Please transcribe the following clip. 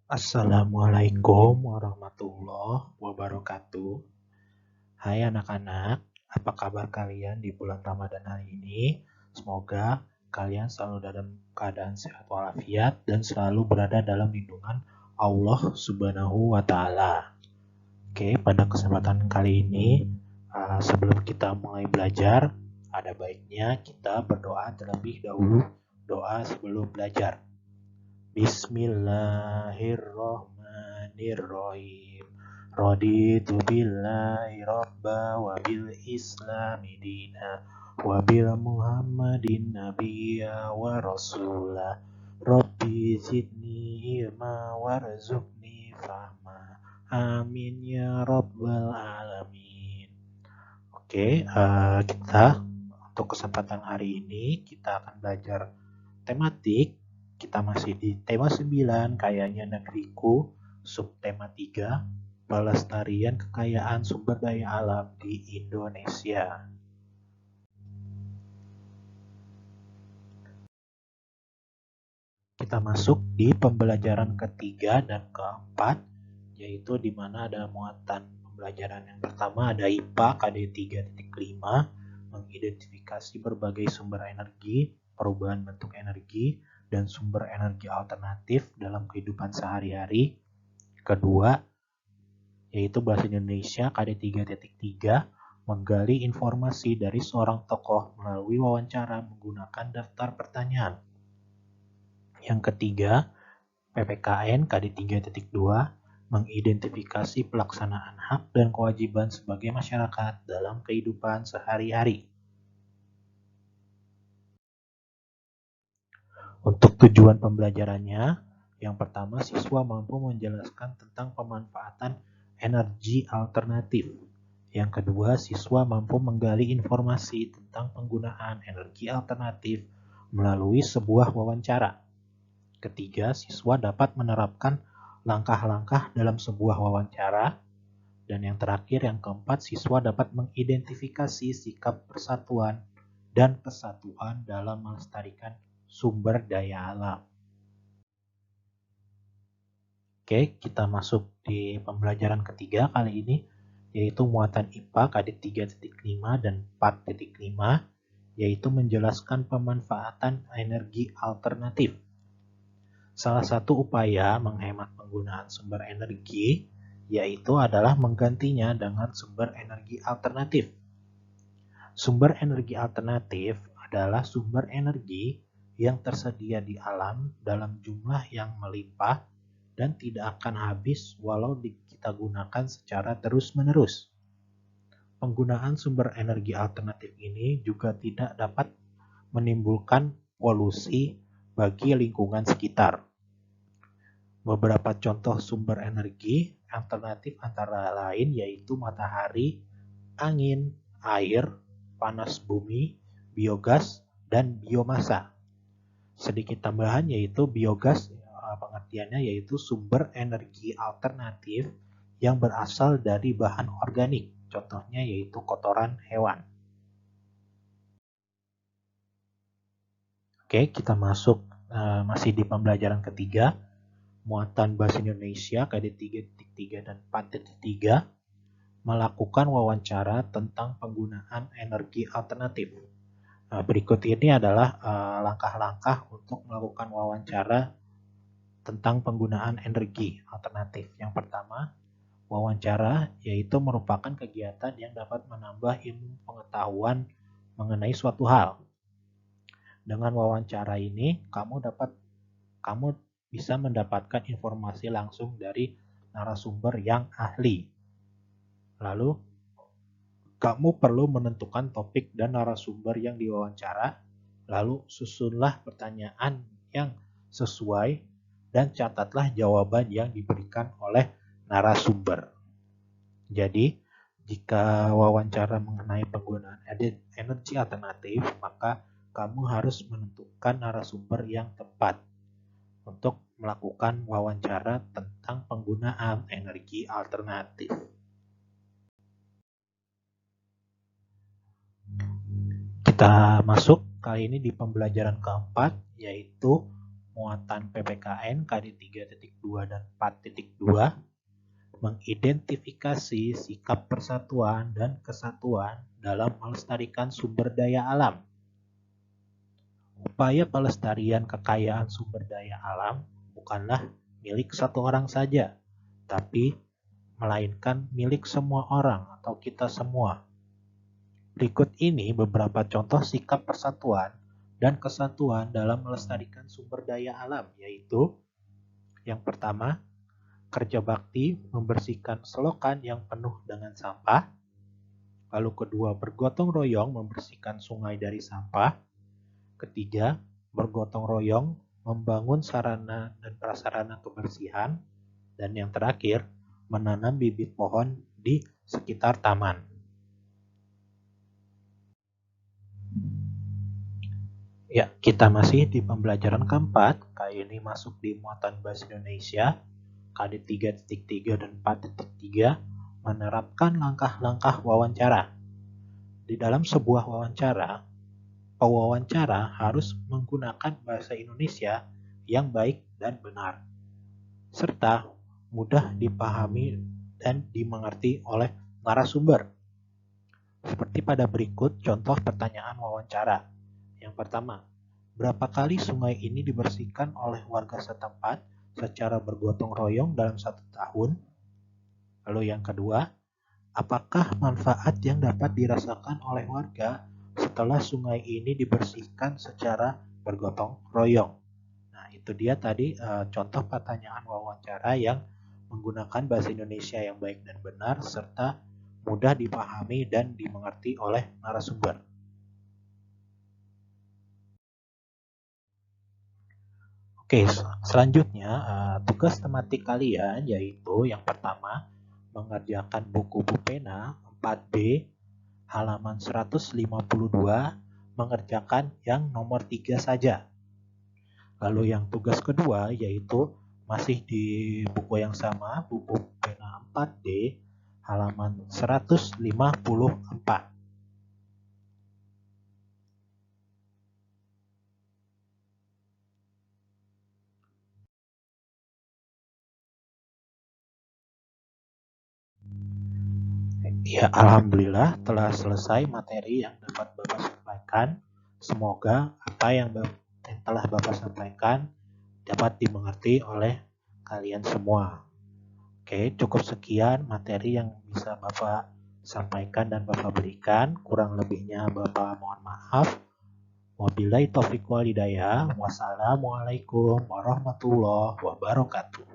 Assalamualaikum warahmatullahi wabarakatuh. Hai anak-anak, apa kabar kalian di bulan Ramadan hari ini? Semoga kalian selalu dalam keadaan sehat walafiat dan selalu berada dalam lindungan Allah Subhanahu wa Ta'ala. Oke, pada kesempatan kali ini, sebelum kita mulai belajar, ada baiknya kita berdoa terlebih dahulu. Doa sebelum belajar. Bismillahirrohmanirrohim. Raditu billahi robba wa bil islami dina wa bil muhammadin nabiyya wa rasula. Rabbi zidni ilma warzuqni fahma. Amin ya rabbal alamin. Oke, kita untuk kesempatan hari ini kita akan belajar tematik. Kita masih di tema 9, kayanya negeriku, subtema 3, pelestarian kekayaan sumber daya alam di Indonesia. Kita masuk di pembelajaran ketiga dan keempat, yaitu di mana ada muatan pembelajaran yang pertama ada IPA KD 3.5, mengidentifikasi berbagai sumber energi, perubahan bentuk energi, dan sumber energi alternatif dalam kehidupan sehari-hari. Kedua, yaitu Bahasa Indonesia KD 3.3, menggali informasi dari seorang tokoh melalui wawancara menggunakan daftar pertanyaan. Yang ketiga, PPKN KD 3.2, mengidentifikasi pelaksanaan hak dan kewajiban sebagai masyarakat dalam kehidupan sehari-hari. Untuk tujuan pembelajarannya, yang pertama siswa mampu menjelaskan tentang pemanfaatan energi alternatif. Yang kedua, siswa mampu menggali informasi tentang penggunaan energi alternatif melalui sebuah wawancara. Ketiga, siswa dapat menerapkan langkah-langkah dalam sebuah wawancara. Dan yang terakhir, yang keempat, siswa dapat mengidentifikasi sikap persatuan dan kesatuan dalam melestarikan sumber daya alam. Oke, kita masuk di pembelajaran ketiga kali ini, yaitu muatan IPA KD 3.5 dan 4.5, yaitu menjelaskan pemanfaatan energi alternatif. Salah satu upaya menghemat penggunaan sumber energi yaitu adalah menggantinya dengan sumber energi alternatif. Sumber energi alternatif adalah sumber energi yang tersedia di alam dalam jumlah yang melimpah dan tidak akan habis walau kita gunakan secara terus-menerus. Penggunaan sumber energi alternatif ini juga tidak dapat menimbulkan polusi bagi lingkungan sekitar. Beberapa contoh sumber energi alternatif antara lain yaitu matahari, angin, air, panas bumi, biogas, dan biomasa. Sedikit tambahan yaitu biogas, pengertiannya yaitu sumber energi alternatif yang berasal dari bahan organik. Contohnya yaitu kotoran hewan. Oke, kita masuk masih di pembelajaran ketiga. Muatan Bahasa Indonesia KD 3.3 dan 4.3 melakukan wawancara tentang penggunaan energi alternatif. Berikut ini adalah langkah-langkah untuk melakukan wawancara tentang penggunaan energi alternatif. Yang pertama, wawancara yaitu merupakan kegiatan yang dapat menambah ilmu pengetahuan mengenai suatu hal. Dengan wawancara ini, kamu bisa mendapatkan informasi langsung dari narasumber yang ahli. Lalu, kamu perlu menentukan topik dan narasumber yang diwawancara, lalu susunlah pertanyaan yang sesuai dan catatlah jawaban yang diberikan oleh narasumber. Jadi, jika wawancara mengenai penggunaan energi alternatif, maka kamu harus menentukan narasumber yang tepat untuk melakukan wawancara tentang penggunaan energi alternatif. Kita masuk kali ini di pembelajaran keempat, yaitu muatan PPKN KD 3.2 dan 4.2, mengidentifikasi sikap persatuan dan kesatuan dalam melestarikan sumber daya alam. Upaya pelestarian kekayaan sumber daya alam bukanlah milik satu orang saja, tapi melainkan milik semua orang atau kita semua. Berikut ini beberapa contoh sikap persatuan dan kesatuan dalam melestarikan sumber daya alam, yaitu yang pertama, kerja bakti membersihkan selokan yang penuh dengan sampah. Lalu kedua, bergotong royong membersihkan sungai dari sampah. Ketiga, bergotong royong membangun sarana dan prasarana kebersihan. Dan yang terakhir, menanam bibit pohon di sekitar taman. Ya, kita masih di pembelajaran keempat. Kali ini masuk di muatan Bahasa Indonesia KD 3.3 dan 4.3, menerapkan langkah-langkah wawancara. Di dalam sebuah wawancara, pewawancara harus menggunakan bahasa Indonesia yang baik dan benar, serta mudah dipahami dan dimengerti oleh narasumber. Seperti pada berikut contoh pertanyaan wawancara. Yang pertama, berapa kali sungai ini dibersihkan oleh warga setempat secara bergotong royong dalam 1 tahun? Lalu yang kedua, apakah manfaat yang dapat dirasakan oleh warga setelah sungai ini dibersihkan secara bergotong royong? Nah, itu dia tadi contoh pertanyaan wawancara yang menggunakan bahasa Indonesia yang baik dan benar serta mudah dipahami dan dimengerti oleh narasumber. Oke, selanjutnya tugas tematik kalian yaitu yang pertama, mengerjakan buku pena 4B halaman 152, mengerjakan yang nomor 3 saja. Lalu yang tugas kedua yaitu masih di buku yang sama, buku pena 4D halaman 154. Ya, alhamdulillah telah selesai materi yang dapat Bapak sampaikan. Semoga apa yang telah Bapak sampaikan dapat dimengerti oleh kalian semua. Oke, cukup sekian materi yang bisa Bapak sampaikan dan Bapak berikan. Kurang lebihnya Bapak mohon maaf. Wabillahi taufiq wal hidayah. Wassalamualaikum warahmatullahi wabarakatuh.